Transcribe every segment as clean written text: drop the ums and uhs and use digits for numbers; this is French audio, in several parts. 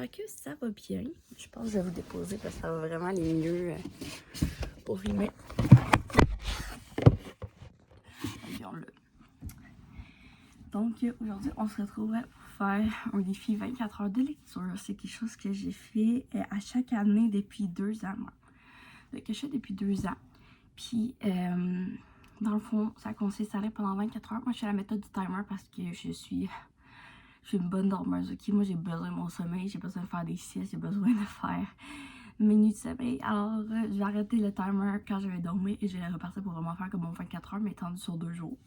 que ça va bien. Je pense que je vais vous déposer parce que ça va vraiment aller mieux pour filmer. Donc aujourd'hui, on se retrouve pour faire un défi 24 heures de lecture. C'est quelque chose que j'ai fait à chaque année depuis 2 ans. Que je fais depuis 2 ans. Puis, dans le fond, ça consiste à lire pendant 24 heures. Moi, je fais la méthode du timer parce que je suis une bonne dormeuse, ok? Moi, j'ai besoin de mon sommeil, j'ai besoin de faire des siestes, j'ai besoin de faire mes nuits de sommeil. Alors, je vais arrêter le timer quand je vais dormir et je vais repartir pour vraiment faire comme mon 24 heures, mais étendu sur 2 jours.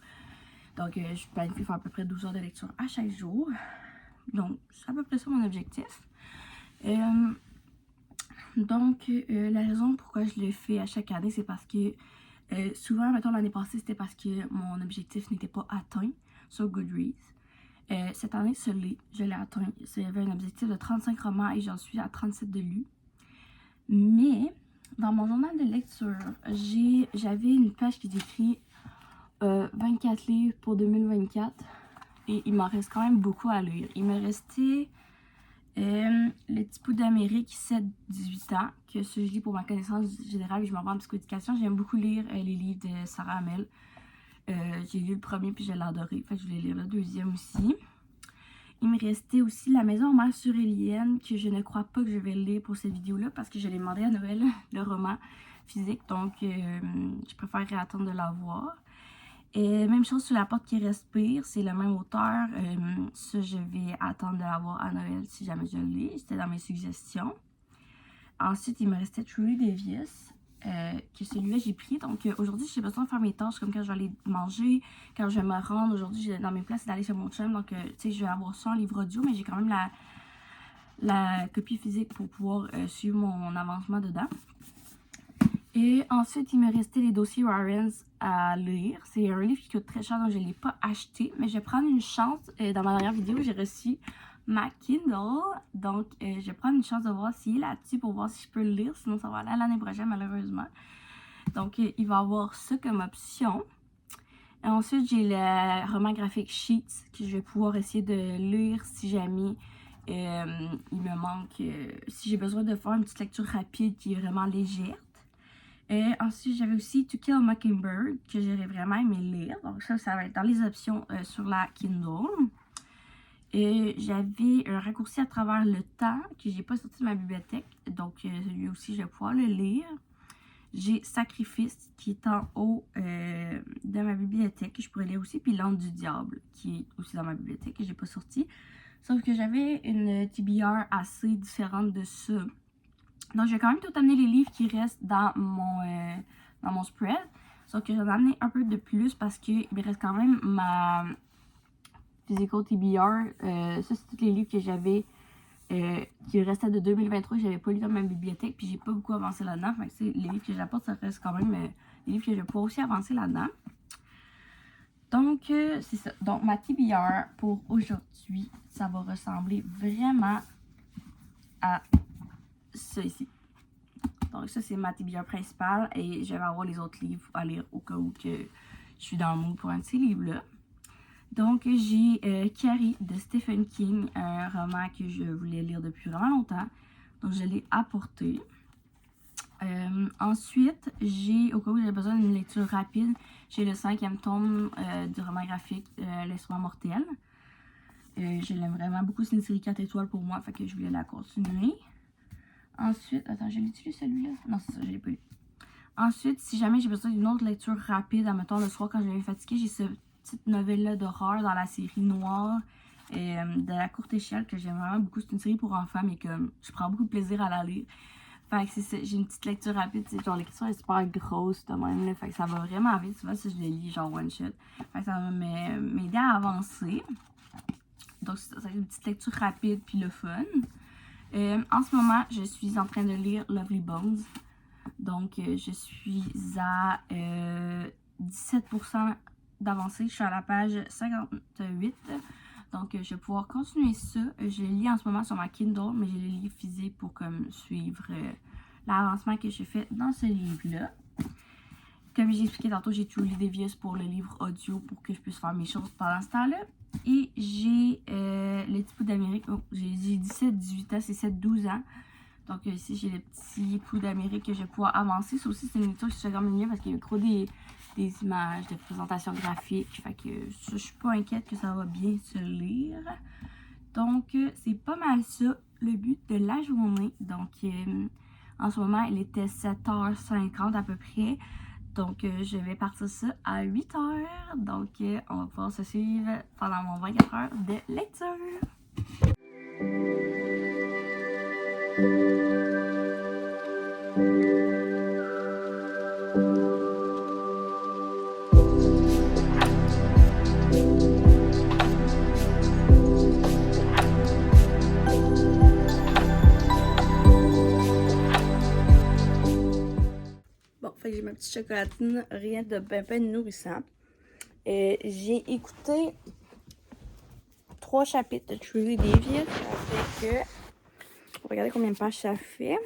Donc, je planifie faire à peu près 12 heures de lecture à chaque jour. Donc, c'est à peu près ça mon objectif. Donc, la raison pourquoi je le fais à chaque année, c'est parce que souvent, mettons l'année passée, c'était parce que mon objectif n'était pas atteint sur Goodreads. Cette année, je l'ai atteint. J'avais un objectif de 35 romans et j'en suis à 37 de lus. Mais, dans mon journal de lecture, j'avais une page qui décrit 24 livres pour 2024 et il m'en reste quand même beaucoup à lire. Il me restait Le Petit Bout d'Amérique, 7-18 ans, que je lis pour ma connaissance générale et je m'en vais en psychoéducation. J'aime beaucoup lire les livres de Sarah Hamel. J'ai lu le premier puis je l'ai adoré, fait que je voulais lire le deuxième aussi. Il me restait aussi La Maison en mer sur Élienne, que je ne crois pas que je vais lire pour cette vidéo-là parce que je l'ai demandé à Noël, le roman physique, donc je préférerais attendre de l'avoir. Même chose sur La Porte qui respire, c'est le même auteur. Ça, je vais attendre de l'avoir à Noël si jamais je le lis. C'était dans mes suggestions. Ensuite, il me restait Truly Devious, que celui-là j'ai pris. Donc aujourd'hui, j'ai besoin de faire mes tâches comme quand je vais aller manger, quand je vais me rendre. Aujourd'hui, dans mes plans, c'est d'aller chez mon chum. Donc, tu sais, je vais avoir ça en livre audio, mais j'ai quand même la copie physique pour pouvoir suivre mon avancement dedans. Et ensuite, il me restait les dossiers Warrens à lire. C'est un livre qui coûte très cher, donc je ne l'ai pas acheté. Mais je vais prendre une chance. Dans ma dernière vidéo, j'ai reçu ma Kindle. Donc, je vais prendre une chance de voir s'il est là-dessus pour voir si je peux le lire. Sinon, ça va aller à l'année prochaine, malheureusement. Donc, il va avoir ça comme option. Et ensuite, j'ai le roman graphique Sheets que je vais pouvoir essayer de lire si jamais il me manque. Si j'ai besoin de faire une petite lecture rapide qui est vraiment légère. Ensuite, j'avais aussi To Kill a Mockingbird que j'aurais vraiment aimé lire. Donc ça va être dans les options sur la Kindle. J'avais un raccourci à travers le temps que j'ai pas sorti de ma bibliothèque. Donc celui aussi, je vais pouvoir le lire. J'ai Sacrifice qui est en haut de ma bibliothèque que je pourrais lire aussi. Puis L'Antre du Diable qui est aussi dans ma bibliothèque que j'ai pas sorti. Sauf que j'avais une TBR assez différente de ça. Donc, je vais quand même tout amener les livres qui restent dans mon spread. Sauf que je vais en amener un peu de plus parce qu'il me reste quand même ma Physical TBR. Ça, c'est tous les livres que j'avais qui restaient de 2023 que j'avais pas lu dans ma bibliothèque. Puis, j'ai pas beaucoup avancé là-dedans. Fait que les livres que j'apporte, ça reste quand même les livres que je vais pouvoir aussi avancer là-dedans. Donc, c'est ça. Donc, ma TBR pour aujourd'hui, ça va ressembler vraiment à ça ici. Donc ça, c'est ma TBR principale et je vais avoir les autres livres à lire au cas où que je suis dans le mood pour un de ces livres-là. Donc j'ai Carrie de Stephen King, un roman que je voulais lire depuis vraiment longtemps. Donc je l'ai apporté. Ensuite, au cas où j'ai besoin d'une lecture rapide, j'ai le 5e tome du roman graphique L'Instrument mortel. Je l'aime vraiment beaucoup, c'est une série 4 étoiles pour moi, fait que je voulais la continuer. Ensuite, attends, je l'ai-tu lu celui-là? Non, c'est ça, je l'ai pas lu. Ensuite, si jamais j'ai besoin d'une autre lecture rapide, admettons le soir quand je vais fatiguer, j'ai cette petite novelle-là d'horreur dans la série Noire de La Courte Échelle que j'aime vraiment beaucoup. C'est une série pour enfants, mais comme je prends beaucoup de plaisir à la lire. Fait que c'est ça, j'ai une petite lecture rapide, genre l'écriture est super grosse de même, là, fait que ça va vraiment vite. Souvent, si je le lis genre one shot, fait que ça va m'aider à avancer. Donc, c'est une petite lecture rapide puis le fun. En ce moment, je suis en train de lire Lovely Bones. Donc, je suis à 17% d'avancée. Je suis à la page 58. Donc, je vais pouvoir continuer ça. Je lis en ce moment sur ma Kindle, mais je le lis physique pour comme suivre l'avancement que je fais dans ce livre-là. Comme j'ai expliqué tantôt, j'ai Truly Devious pour le livre audio pour que je puisse faire mes choses pendant ce temps-là. Et j'ai le petit pouls d'Amérique. Oh, j'ai 17, 18 ans, c'est 7, 12 ans. Donc ici, j'ai le petit pouls d'Amérique que je vais pouvoir avancer. Ça aussi, c'est une lecture qui se fait quand même mieux parce qu'il y a trop des images, des présentations graphiques. Fait que ça, je suis pas inquiète que ça va bien se lire. Donc, c'est pas mal ça, le but de la journée. Donc, en ce moment, il était 7h50 à peu près. Donc, je vais partir ça à 8h. Donc, on va pouvoir se suivre pendant mon 24 heures de lecture. Bon, fait que j'ai ma petite chocolatine, rien de ben nourrissant. J'ai écouté 3 chapitres de Truly Devious. Ça fait que... On va regarder combien de pages ça fait.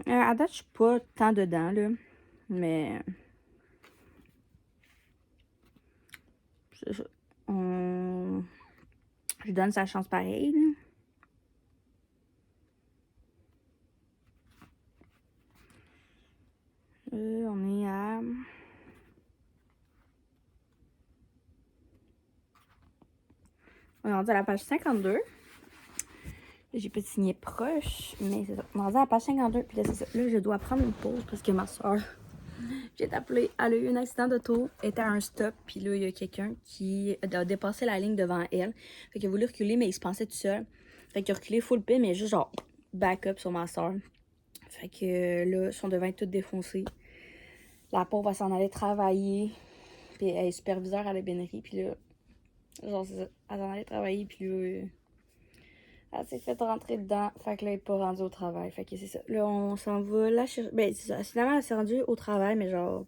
À date, je suis pas tant dedans, là. Mais... Je donne sa chance pareil, là. On est à... On est rendu à la page 52. J'ai pas signé proche, mais c'est ça. On est rendu à la page 52. Puis là, c'est ça. Là, je dois prendre une pause parce que ma soeur, j'ai appelé. Elle a eu un accident d'auto. Elle était à un stop. Puis là, il y a quelqu'un qui a dépassé la ligne devant elle. Fait qu'il a voulu reculer, mais il se pensait tout seul. Fait qu'il a reculé full pin, mais juste genre back-up sur ma soeur. Fait que là, son devant est tout défoncé. La pauvre va s'en aller travailler. Puis elle est superviseure à la bénérie. Puis là, genre, c'est ça. Elle s'en allait travailler. Puis là, elle s'est fait rentrer dedans. Fait que là, elle n'est pas rendue au travail. Fait que c'est ça. Là, on s'en va là chercher. Ben, c'est ça. Finalement, elle s'est rendue au travail. Mais genre,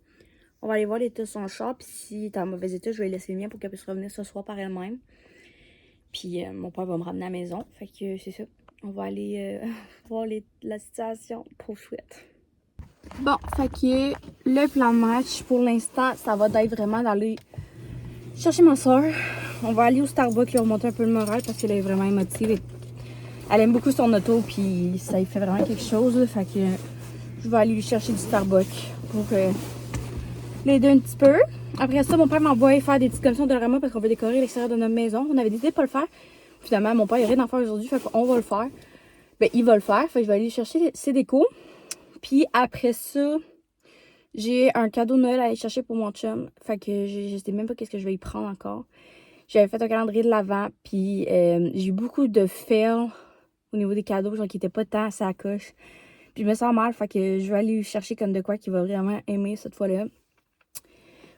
on va aller voir l'état de son char. Puis s'il est en mauvais état, je vais laisser le mien pour qu'elle puisse revenir ce soir par elle-même. Puis mon père va me ramener à la maison. Fait que c'est ça. On va aller voir la situation. Trop chouette. Bon, fait que le plan de match pour l'instant, ça va être vraiment d'aller chercher ma soeur. On va aller au Starbucks lui remonter un peu le moral parce qu'elle est vraiment émotive. Elle aime beaucoup son auto, puis ça lui fait vraiment quelque chose. Là, fait que je vais aller lui chercher du Starbucks pour l'aider un petit peu. Après ça, mon père m'envoie faire des petites commissions de Dollarama parce qu'on veut décorer l'extérieur de notre maison. On avait décidé de pas le faire. Finalement, mon père il a rien à faire aujourd'hui, fait qu'on va le faire. Ben, il va le faire, fait que je vais aller chercher ses décos. Puis après ça, j'ai un cadeau de Noël à aller chercher pour mon chum. Fait que je sais même pas qu'est-ce que je vais y prendre encore. J'avais fait un calendrier de l'Avent, puis j'ai eu beaucoup de fails au niveau des cadeaux, genre qui étaient pas tant à sa coche. Puis je me sens mal, fait que je vais aller chercher comme de quoi qu'il va vraiment aimer cette fois-là.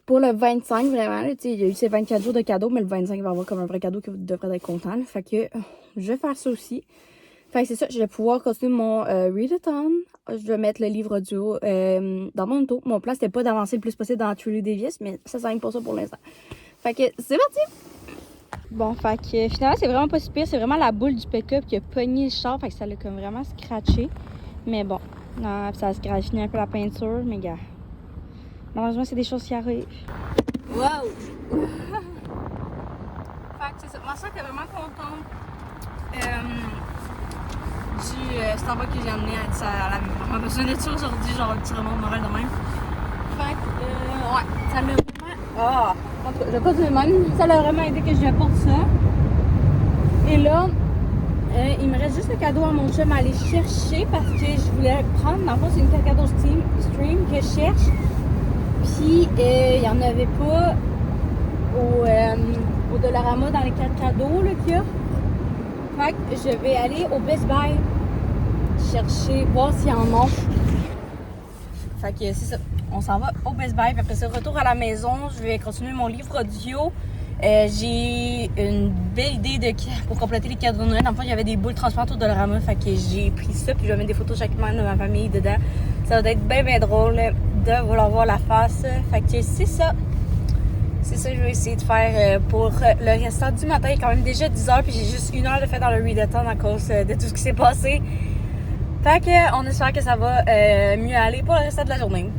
Pour le 25, vraiment, là, il y a eu ces 24 jours de cadeaux, mais le 25, il va avoir comme un vrai cadeau qui devrait être content. Là. Fait que je vais faire ça aussi. Fait que c'est ça, je vais pouvoir continuer mon readathon. Je vais mettre le livre audio dans mon auto. Mon plan, c'était pas d'avancer le plus possible dans Truly Devious, mais ça sert pour ça pour l'instant. Fait que c'est parti! Bon, fait que finalement, c'est vraiment pas si pire. C'est vraiment la boule du pick-up qui a pogné le char. Fait que ça l'a comme vraiment scratché. Mais bon, non, ça a scratché un peu la peinture. Mais gars, malheureusement, c'est des choses qui arrivent. Wow! Fait que c'est ça. Ma soeur était vraiment contente du Starbucks que j'ai amené. Elle dit elle avait vraiment besoin de ça aujourd'hui. Genre un petit remords moral de même. Fait que, ouais, ça l'a vraiment. Ah! Je vais continuer même. Ça l'a vraiment aidé que je lui apporte ça. Et là, il me reste juste le cadeau à mon chum à aller chercher parce que je voulais prendre. Dans le fond, c'est une carte cadeau stream que je cherche. Puis, il n'y en avait pas au Dollarama dans les cartes cadeaux qu'il y a. Fait que je vais aller au Best Buy chercher, voir s'il y en a. Fait que c'est ça. On s'en va au Best Buy. Puis après ça, retour à la maison, je vais continuer mon livre audio. J'ai une belle idée pour compléter les cadeaux de Noël. Dans le fond, il y avait des boules transparentes au Dollarama. Fait que j'ai pris ça. Puis je vais mettre des photos chaque membre de ma famille dedans. Ça va être bien drôle de vouloir voir la face. Fait que c'est ça. C'est ça que je vais essayer de faire pour le restant du matin. Il est quand même déjà 10h. Puis j'ai juste 1 heure de fait dans le readathon à cause de tout ce qui s'est passé. Fait que on espère que ça va mieux aller pour le restant de la journée.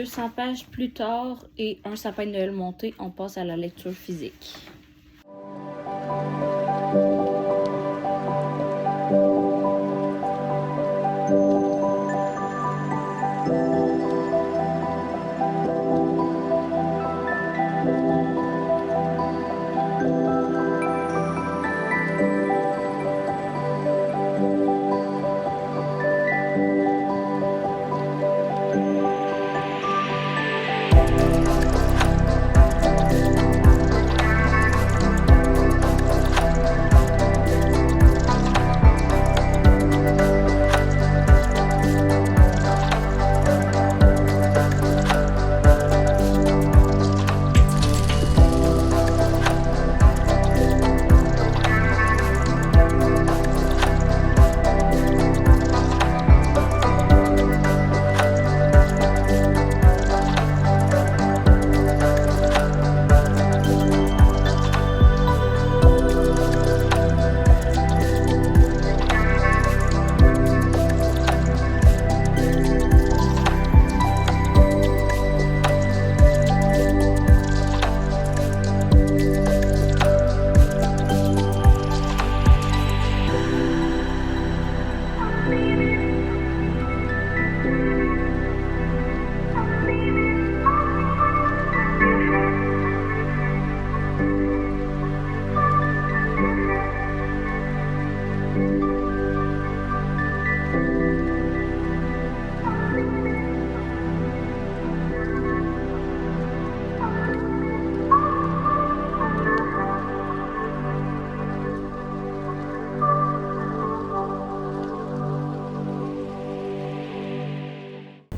200 pages plus tard et un sapin de Noël monté, on passe à la lecture physique.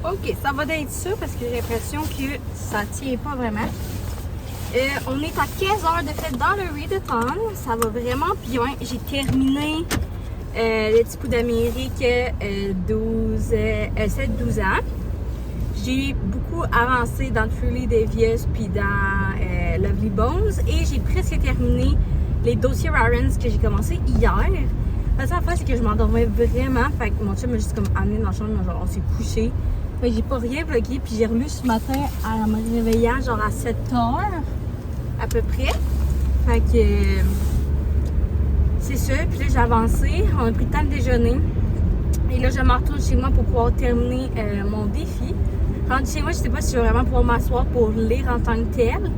Ok, ça va d'être ça parce que j'ai l'impression que ça tient pas vraiment. On est à 15 heures de fête dans le readathon. Ça va vraiment bien. J'ai terminé le petit bout d'Amérique 7-12 ans. J'ai beaucoup avancé dans Truly Devious puis dans Lovely Bones et j'ai presque terminé les dossiers Warrens que j'ai commencé hier. La seule fois, c'est que je m'endormais vraiment. Fait que mon chum m'a juste comme amené dans la chambre, genre on s'est couché. Fait que j'ai pas rien vlogué, puis j'ai relu ce matin en me réveillant genre à 7 heures à peu près. Fait que c'est ça, puis là j'ai avancé, on a pris le temps de déjeuner. Et là je me retourne chez moi pour pouvoir terminer mon défi. Rendu chez moi, je sais pas si je vais vraiment pouvoir m'asseoir pour lire en tant que tel.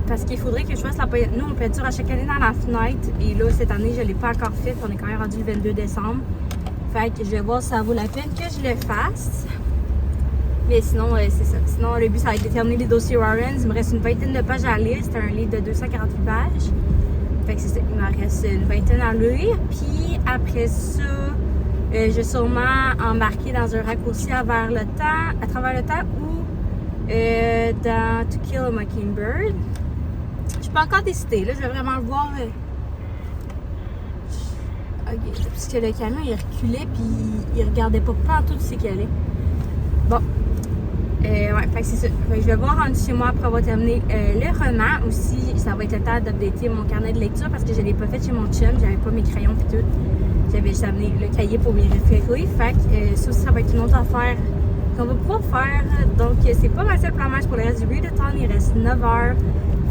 Parce qu'il faudrait que je fasse la peinture. Nous, on peinture à chaque année dans la fenêtre. Et là, cette année, je ne l'ai pas encore faite. On est quand même rendu le 22 décembre. Fait que je vais voir si ça vaut la peine que je le fasse. Mais sinon, c'est ça. Sinon, le but, ça va être de terminer les dossiers Warrens. Il me reste une vingtaine de pages à lire. C'est un livre de 248 pages. Fait que c'est ça. Il me reste une vingtaine à lire. Puis après ça, je vais sûrement embarquer dans un raccourci à travers le temps ou dans To Kill a Mockingbird. Je peux encore décider. Là, je vais vraiment le voir. Ok, parce que le camion il reculait puis il regardait pas partout où c'est qu'il allait. Bon. Ouais, fait que c'est ça. Fait que je vais voir rendu chez moi après avoir terminé le roman. Aussi, ça va être le temps d'updater mon carnet de lecture parce que je l'ai pas fait chez mon chum. J'avais pas mes crayons et tout. J'avais juste amené le cahier pour m'y référer. Fait que ça aussi, ça va être une autre affaire qu'on va pouvoir faire. Donc, c'est pas mal ça le plan match pour le reste du readathon. Il reste 9 heures.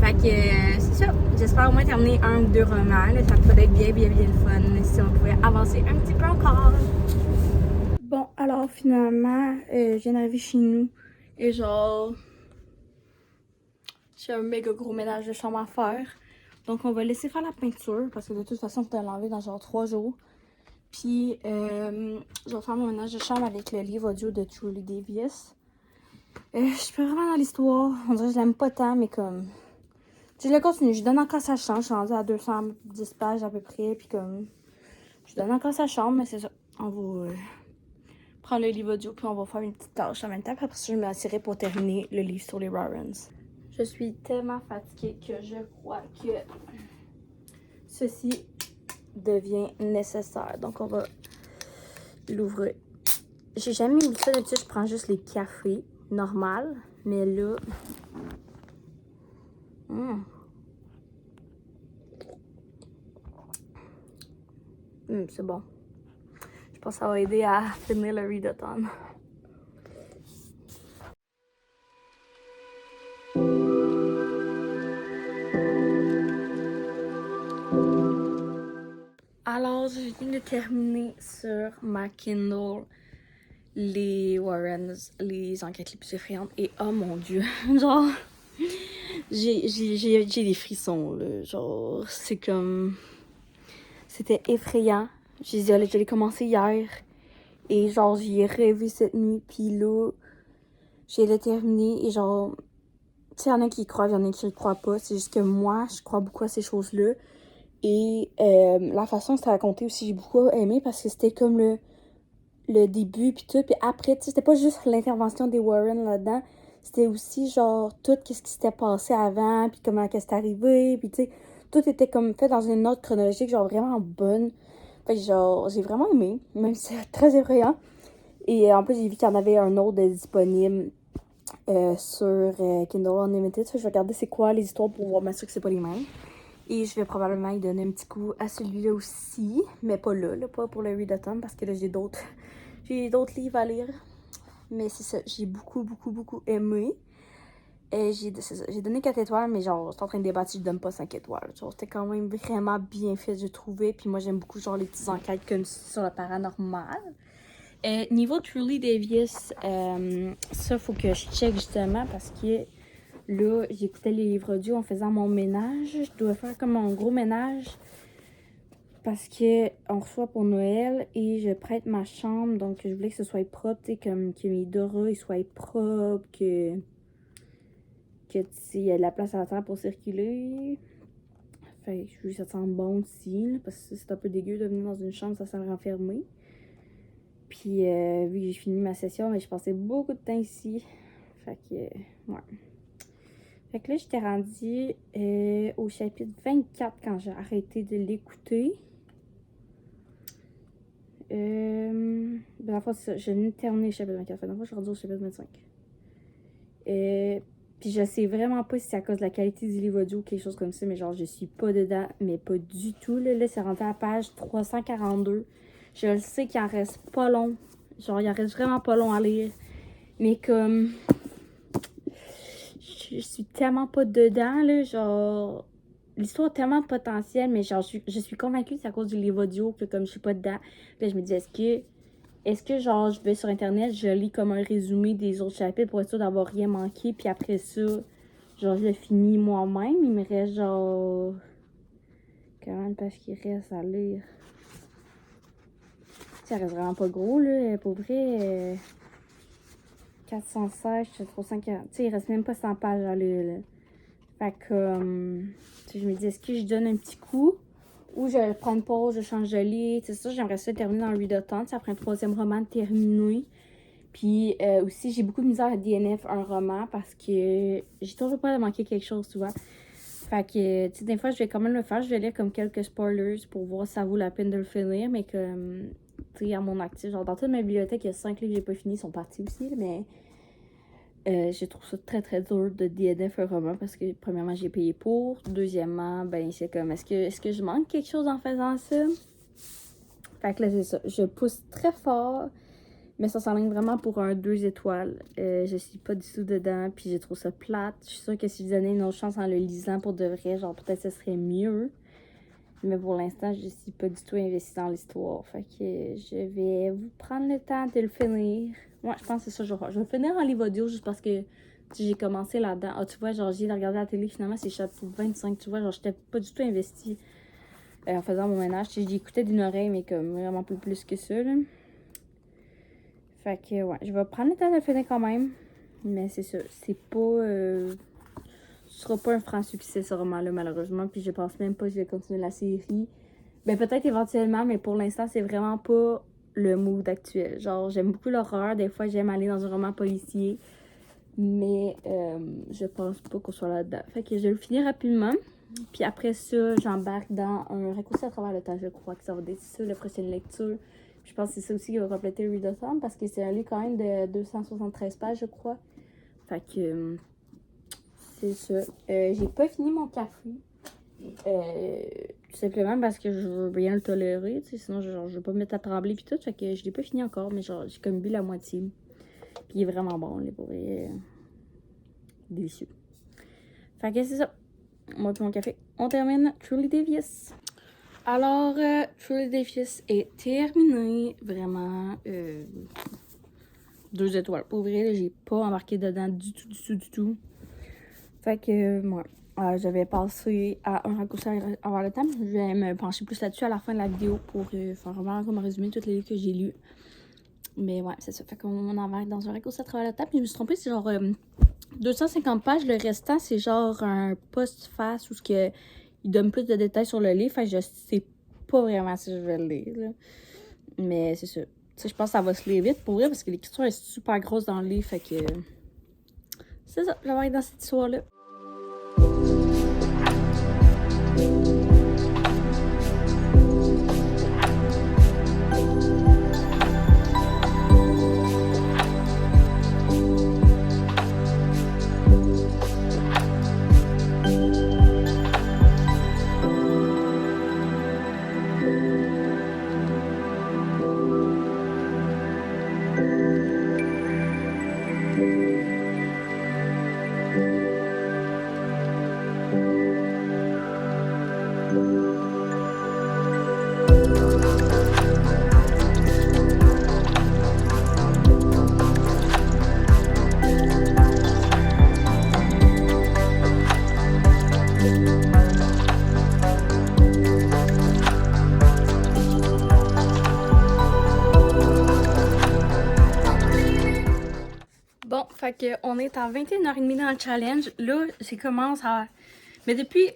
Fait que c'est ça. J'espère au moins terminer un ou deux romans. Là, ça pourrait être bien le fun si on pouvait avancer un petit peu encore. Bon, alors finalement, je viens d'arriver chez nous. Et genre, j'ai un méga gros ménage de chambre à faire. Donc, on va laisser faire la peinture parce que de toute façon, on va l'enlever dans genre 3 jours. Puis, je vais faire mon ménage de chambre avec le livre audio de Truly Devious. Je suis pas vraiment dans l'histoire. On dirait que je l'aime pas tant, mais comme... Je le continue. Je donne encore sa chambre. Je suis rendue à 210 pages à peu près. Puis comme... Je donne encore sa chambre, mais c'est ça. On va prendre le livre audio, puis on va faire une petite tâche en même temps. Puis après ça, je m'assurerai pour terminer le livre sur les Warrens. Je suis tellement fatiguée que je crois que ceci devient nécessaire. Donc, on va l'ouvrir. J'ai jamais mis ça d'habitude, je prends juste les cafés normal, mais là... c'est bon. Je pense que ça va aider à finir le readathon. Genre, je viens de terminer sur ma Kindle les Warrens, les enquêtes les plus effrayantes. Et oh mon dieu, genre, j'ai des frissons, là. Genre, c'est comme. C'était effrayant. Je l'ai commencé hier. Et genre, j'y ai rêvé cette nuit. Puis là, j'ai le terminé. Et genre, tu sais, il y en a qui y croient, il y en a qui y croient pas. C'est juste que moi, je crois beaucoup à ces choses-là. Et la façon que c'était raconté aussi, j'ai beaucoup aimé parce que c'était comme le début puis tout. Puis après, tu sais, c'était pas juste l'intervention des Warren là-dedans. C'était aussi genre tout ce qui s'était passé avant, puis comment qu'est-ce qui est arrivé. Puis tu sais, tout était comme fait dans une note chronologique, genre vraiment bonne. Fait que genre, j'ai vraiment aimé, même si c'est très effrayant. Et en plus, j'ai vu qu'il y en avait un autre disponible sur Kindle Unlimited. Fait que je vais regarder c'est quoi les histoires pour voir m'assurer que c'est pas les mêmes. Et je vais probablement y donner un petit coup à celui-là aussi. Mais pas là, pas pour le readathon, parce que là, j'ai d'autres livres à lire. Mais c'est ça, j'ai beaucoup aimé. Et j'ai donné 4 étoiles, mais genre, j'étais en train de débattre si je donne pas 5 étoiles. Genre, c'était quand même vraiment bien fait, j'ai trouvé. Puis moi, j'aime beaucoup genre les petites enquêtes comme sur le paranormal. Niveau Truly Devious, ça, faut que je check justement parce que là, j'écoutais les livres audio en faisant mon ménage. Je dois faire comme un gros ménage parce que on reçoit pour Noël et je prête ma chambre. Donc, je voulais que ce soit propre, tu sais, comme que mes draps ils soient propres, que il y a de la place à la terre pour circuler. Fait que je veux que ça sente bon aussi, là, parce que c'est un peu dégueu de venir dans une chambre, ça sent renfermé. Puis, vu que j'ai fini ma session, mais je passais beaucoup de temps ici. Fait que, ouais. Fait que là, j'étais rendue au chapitre 24 quand j'ai arrêté de l'écouter. La fois, c'est ça. J'ai venu de terminer le chapitre 24. Fait que la fois, je suis rendue au chapitre 25. Puis je sais vraiment pas si c'est à cause de la qualité du livre audio ou quelque chose comme ça, mais genre, je suis pas dedans, mais pas du tout. Là c'est rendu à la page 342. Je le sais qu'il en reste pas long. Genre, il en reste vraiment pas long à lire. Mais comme... Je suis tellement pas dedans, là, genre... L'histoire a tellement de potentiel, mais genre, je suis convaincue que c'est à cause du livre audio que comme je suis pas dedans. Puis je me dis, est-ce que genre, je vais sur Internet, je lis comme un résumé des autres chapitres pour être sûre d'avoir rien manqué, puis après ça, genre, je le finis moi-même. Il me reste genre... Combien de pages qu'il reste à lire? Ça reste vraiment pas gros, là. Pour vrai, 416, 350... Tu sais, il reste même pas 100 pages à lire, là. Fait que, je me dis, est-ce que je donne un petit coup? Ou je prends une pause, je change de lit. C'est ça, j'aimerais ça terminer dans le readathon. Après un 3e roman terminé. Puis aussi, j'ai beaucoup de misère à DNF un roman parce que j'ai toujours peur de manquer quelque chose souvent. Fait que, tu sais, des fois, je vais quand même le faire. Je vais lire comme quelques spoilers pour voir si ça vaut la peine de le finir. Mais comme, tu sais, à mon actif, genre dans toute ma bibliothèque, il y a 5 livres que j'ai pas fini, ils sont partis aussi. Mais je trouve ça très dur de DNF un roman parce que, premièrement, j'ai payé pour. Deuxièmement, ben, c'est comme, est-ce que je manque quelque chose en faisant ça? Fait que là, c'est ça. Je pousse très fort. Mais ça s'enligne vraiment pour un 2 étoiles. Je suis pas du tout dedans, puis je trouve ça plate. Je suis sûre que si je donnais une autre chance en le lisant pour de vrai, genre peut-être ce serait mieux. Mais pour l'instant, je suis pas du tout investie dans l'histoire. Fait que je vais vous prendre le temps de le finir. Ouais, je pense que c'est ça que je vais faire. Je vais finir en livre audio juste parce que j'ai commencé là-dedans. Ah, tu vois, genre j'ai regardé la télé, finalement c'est chapitre 25. Tu vois, genre j'étais pas du tout investie en faisant mon ménage. J'écoutais d'une oreille, mais comme vraiment plus que ça, là. Fait que, ouais, je vais prendre le temps de le finir quand même. Mais c'est ça, c'est pas... ce sera pas un franc succès, ce roman-là, malheureusement. Puis je pense même pas que je vais continuer la série. Ben, peut-être éventuellement, mais pour l'instant, c'est vraiment pas le mood actuel. Genre, j'aime beaucoup l'horreur. Des fois, j'aime aller dans un roman policier. Mais je pense pas qu'on soit là-dedans. Fait que je vais le finir rapidement. Puis après ça, j'embarque dans un raccourci à travers le temps. Je crois que ça va être ça, la prochaine lecture. Je pense que c'est ça aussi qui va compléter le readathon parce que c'est un livre quand même de 273 pages, je crois. Fait que c'est ça. J'ai pas fini mon café. Tout simplement parce que je veux bien le tolérer. Sinon, genre, je veux pas me mettre à trembler puis tout. Fait que je l'ai pas fini encore, mais genre, j'ai comme bu la moitié. Puis il est vraiment bon, les pour délicieux. Fait que c'est ça. Moi puis mon café, on termine Truly Devious. Alors, True Devious est terminé. Vraiment, 2 étoiles. Pour vrai, là, j'ai pas embarqué dedans du tout. Fait que, moi, j'avais passé à un raccourci avant le temps. Je vais me pencher plus là-dessus à la fin de la vidéo pour faire vraiment comme résumé toutes les livres que j'ai lus. Mais ouais, c'est ça. Fait qu'on embarque dans un raccourci à travers le temps. Puis je me suis trompée, c'est genre 250 pages. Le restant, c'est genre un post-face où il donne plus de détails sur le livre. Fait que je sais pas vraiment si je vais le lire, là. Mais c'est ça. Tu sais, je pense que ça va se lire vite pour vrai parce que l'écriture est super grosse dans le livre. Fait que c'est ça. Je vais être dans cette histoire-là. Bon, fait que on est à 21h30 dans le challenge. Là, c'est commence à... Mais depuis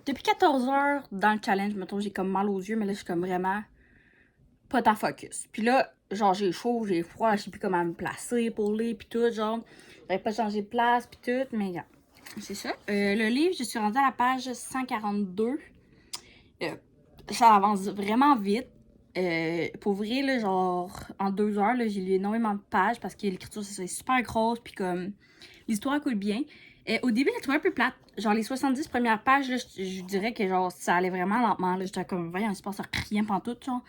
14h dans le challenge, mettons, j'ai comme mal aux yeux, mais là, je suis comme vraiment pas tant focus. Puis là, genre, j'ai chaud, j'ai froid, je sais plus comment me placer pour lire, puis tout, genre, j'avais pas changé de place, puis tout, mais regarde, c'est ça. Le livre, je suis rendue à la page 142. Ça avance vraiment vite. Pour vrai, là, genre, en 2 heures, là, j'ai lu énormément de pages parce que l'écriture, c'est super grosse, puis comme, l'histoire coule bien. Au début, elle trouvait un peu plate. Genre, les 70 premières pages, là, je dirais que, genre, ça allait vraiment lentement, là. J'étais comme, voyons, il se passe rien pantoute, genre.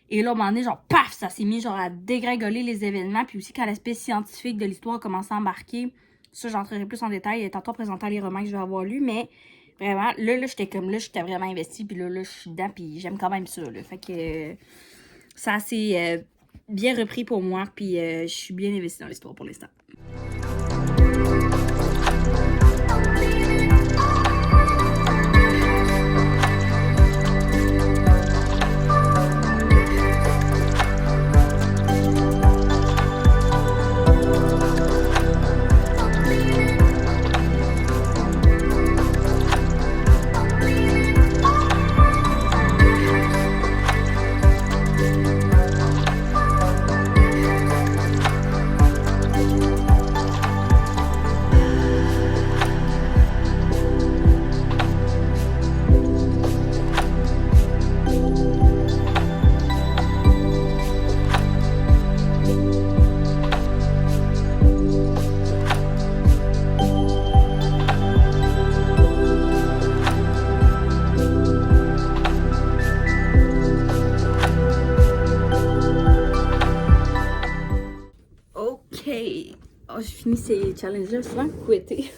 Et là, à un moment donné, genre, paf, ça s'est mis, genre, à dégringoler les événements, puis aussi quand l'aspect scientifique de l'histoire a commencé à embarquer. Ça, j'entrerai plus en détail tantôt en présentant les romans que je vais avoir lus, mais vraiment, là, j'étais comme, là, j'étais vraiment investie, puis là, je suis dedans, puis j'aime quand même ça, là. Fait que ça s'est bien repris pour moi, puis je suis bien investie dans l'histoire pour l'instant. Oh, j'ai fini ces challenges-là, souvent couetté.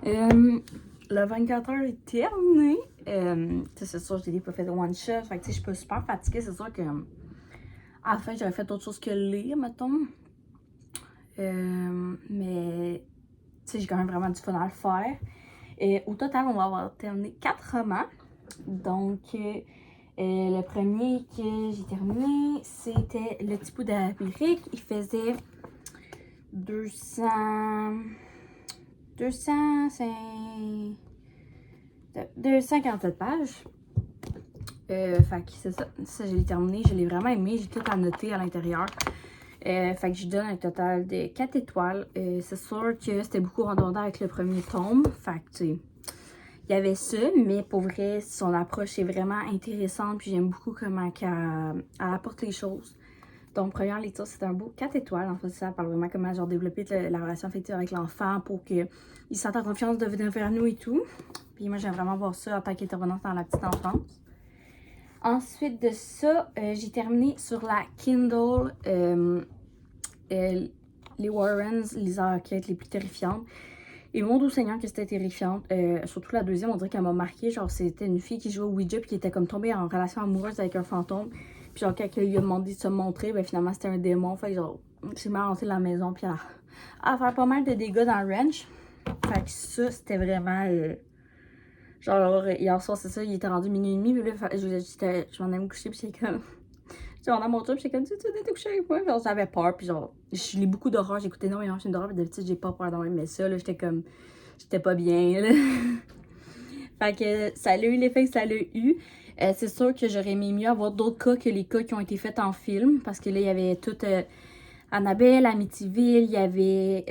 Le 24 heures est terminé. C'est sûr, je n'ai pas fait de one shot. Fait que je suis pas super fatiguée. C'est sûr que à la fin, j'aurais fait autre chose que lire, mettons. Mais j'ai quand même vraiment du fun à le faire. Au total, on va avoir terminé 4 romans. Donc, le premier que j'ai terminé, c'était Le Petit Bout d'Amérique. Il faisait 247 pages. Fait que c'est ça. Ça, je l'ai terminé. Je l'ai vraiment aimé. J'ai tout annoté à l'intérieur. Fait que je donne un total de 4 étoiles. C'est sûr que c'était beaucoup redondant avec le premier tome. Fait que, tu sais, il y avait ça, mais pour vrai, son approche est vraiment intéressante. Puis j'aime beaucoup comment elle apporte les choses. Donc, première lecture, c'est un beau 4 étoiles. En fait, ça parle vraiment comment genre développer la relation affective avec l'enfant pour qu'il se sente en confiance de venir vers nous et tout. Puis moi, j'aime vraiment voir ça en tant qu'intervenante dans la petite enfance. Ensuite de ça, j'ai terminé sur la Kindle les Warrens, les enquêtes les plus terrifiantes. Et mon doux Seigneur, que c'était terrifiante. Surtout la deuxième, on dirait qu'elle m'a marqué. Genre, c'était une fille qui jouait au Ouija puis qui était comme tombée en relation amoureuse avec un fantôme. Puis genre, quand elle lui a demandé de se montrer, ben finalement, c'était un démon. Fait que genre, c'est mal rentré de la maison puis à faire pas mal de dégâts dans le ranch. Fait que ça, c'était vraiment... genre, hier soir, c'est ça, il était rendu minuit et demi. Puis là, je m'en allais me coucher puis j'étais comme... J'étais dans mon job, j'étais comme, tu t'es couché avec moi. Puis genre, j'avais peur. Puis genre, je lis beaucoup d'horreur. J'écoutais énormément de films d'horreur. Puis d'habitude, j'ai pas peur d'horreur. Mais ça, là, j'étais comme... J'étais pas bien, là. Fait que ça a eu l'effet que ça l'a eu. C'est sûr que j'aurais aimé mieux avoir d'autres cas que les cas qui ont été faits en film. Parce que là, il y avait tout Annabelle, Amityville, il y avait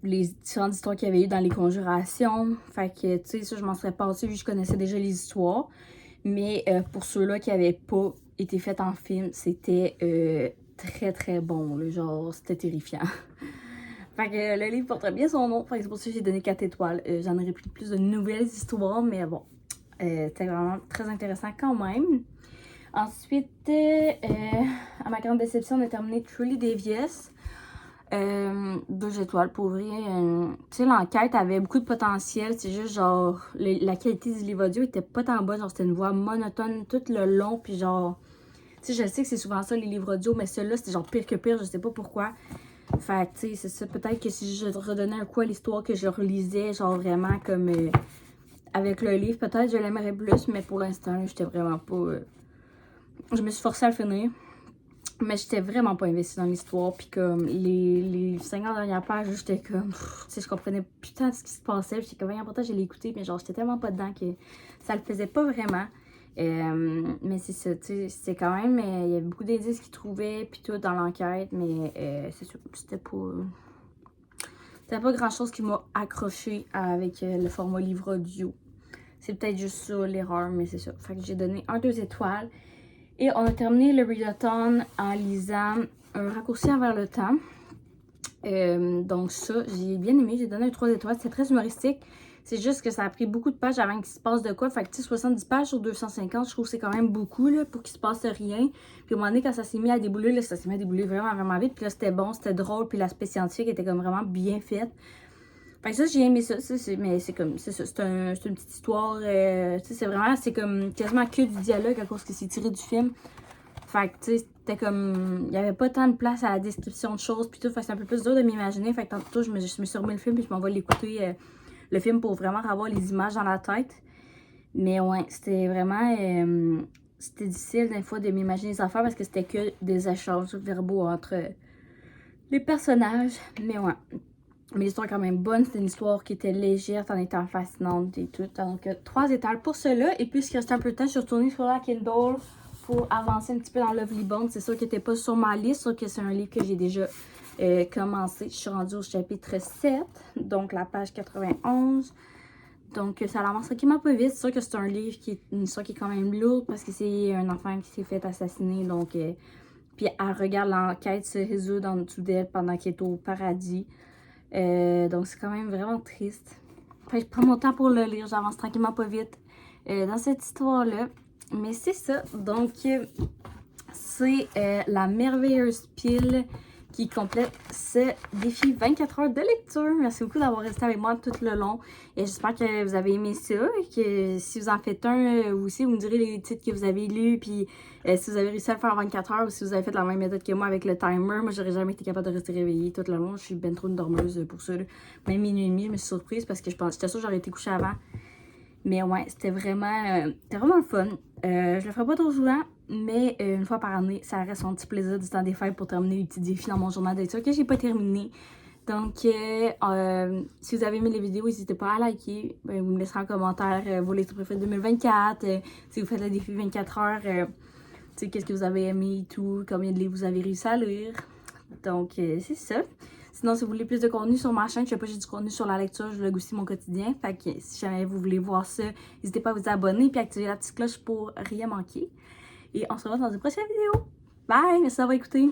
les différentes histoires qu'il y avait eu dans les conjurations. Fait que, tu sais, ça, je m'en serais passée vu que je connaissais déjà les histoires. Mais pour ceux-là qui n'avaient pas été faits en film, c'était très très bon. Là, genre, c'était terrifiant. Fait que le livre porte bien son nom. Fait que c'est pour ça que j'ai donné 4 étoiles. J'en aurais pris plus de nouvelles histoires, mais bon, c'était vraiment très intéressant quand même. Ensuite, à ma grande déception, on a terminé Truly Devious. 2 étoiles pour vrai. Tu sais, l'enquête avait beaucoup de potentiel. C'est juste genre, la qualité du livre audio était pas tant bonne. Genre, c'était une voix monotone tout le long. Puis genre, tu sais, je sais que c'est souvent ça les livres audio, mais celui-là, c'était genre pire que pire. Je sais pas pourquoi. Fait que, tu sais, c'est ça. Peut-être que si je redonnais un coup à l'histoire que je relisais, genre vraiment comme avec le livre, peut-être je l'aimerais plus. Mais pour l'instant, j'étais vraiment pas. Je me suis forcée à le finir. Mais j'étais vraiment pas investie dans l'histoire. Puis comme les 50 dernières pages, j'étais comme. Tu sais, je comprenais plus tant de ce qui se passait. J'étais comme, voyons, pourtant, je l'ai écouté. Mais genre, j'étais tellement pas dedans que ça le faisait pas vraiment. Mais c'est ça, tu sais, c'est quand même. Il y avait beaucoup d'indices qu'ils trouvaient. Puis tout dans l'enquête. Mais c'est sûr, c'était pas. C'était pas grand chose qui m'a accroché avec le format livre audio. C'est peut-être juste ça l'erreur, mais c'est ça. Fait que j'ai donné 2 étoiles. Et on a terminé le readathon en lisant Un raccourci envers le temps. Donc ça, j'ai bien aimé. J'ai donné 3 étoiles. C'est très humoristique. C'est juste que ça a pris beaucoup de pages avant qu'il se passe de quoi. Fait que tu sais, 70 pages sur 250, je trouve que c'est quand même beaucoup là, pour qu'il se passe rien. Puis à un moment donné, quand ça s'est mis à débouler, là, ça s'est mis à débouler vraiment, vraiment vite. Puis là, c'était bon, c'était drôle. Puis l'aspect scientifique était comme vraiment bien fait. Fait que ça, j'ai aimé ça. Mais c'est comme, c'est ça, c'est une petite histoire. Tu sais, c'est vraiment, c'est comme quasiment que du dialogue à cause que c'est tiré du film. Fait que, tu sais, c'était comme, il n'y avait pas tant de place à la description de choses. Puis tout, fait que c'est un peu plus dur de m'imaginer. Fait que tantôt, je me suis remis le film, puis je m'en vais l'écouter, le film, pour vraiment avoir les images dans la tête. Mais ouais, c'était vraiment, c'était difficile des fois de m'imaginer les affaires parce que c'était que des échanges verbaux entre les personnages. Mais ouais. Mais l'histoire est quand même bonne. C'était une histoire qui était légère en étant fascinante et tout. Donc, 3 étoiles pour cela. Et puisqu'il restait un peu de temps, je suis retournée sur la Kindle pour avancer un petit peu dans Lovely Bones. C'est sûr qu'il n'était pas sur ma liste, sauf que c'est un livre que j'ai déjà commencé. Je suis rendue au chapitre 7, donc la page 91. Donc, ça avance tranquillement pas vite. C'est sûr que c'est un livre qui est une histoire qui est quand même lourde parce que c'est un enfant qui s'est fait assassiner. Donc, puis elle regarde l'enquête se résoudre en dessous d'elle pendant qu'elle est au paradis. Donc c'est quand même vraiment triste. Fait que je prends mon temps pour le lire, j'avance tranquillement pas vite dans cette histoire-là. Mais c'est ça, donc c'est la merveilleuse pile qui complète ce défi 24 heures de lecture. Merci beaucoup d'avoir resté avec moi tout le long. Et j'espère que vous avez aimé ça. Et que si vous en faites un, vous aussi, vous me direz les titres que vous avez lus. Puis si vous avez réussi à le faire en 24 heures ou si vous avez fait la même méthode que moi avec le timer. Moi, j'aurais jamais été capable de rester réveillée tout le long. Je suis ben trop une dormeuse pour ça. Là. Même minuit et demi, je me suis surprise parce que j'étais sûre que j'aurais été couchée avant. Mais ouais, c'était vraiment le fun. Je le ferai pas trop souvent, mais une fois par année, ça reste un petit plaisir du temps des fêtes pour terminer les petits défis dans mon journal de lecture que j'ai pas terminé. Donc, si vous avez aimé les vidéos, n'hésitez pas à liker. Vous me laisserez en commentaire vos lectures préférées 2024. Si vous faites le défi 24 heures, qu'est-ce que vous avez aimé et tout, combien de livres vous avez réussi à lire. Donc, c'est ça. Sinon, si vous voulez plus de contenu sur ma chaîne, je sais pas, j'ai du contenu sur la lecture, je vlog aussi mon quotidien. Fait que si jamais vous voulez voir ça, n'hésitez pas à vous abonner et activer la petite cloche pour rien manquer. Et on se revoit dans une prochaine vidéo. Bye! Merci d'avoir écouté.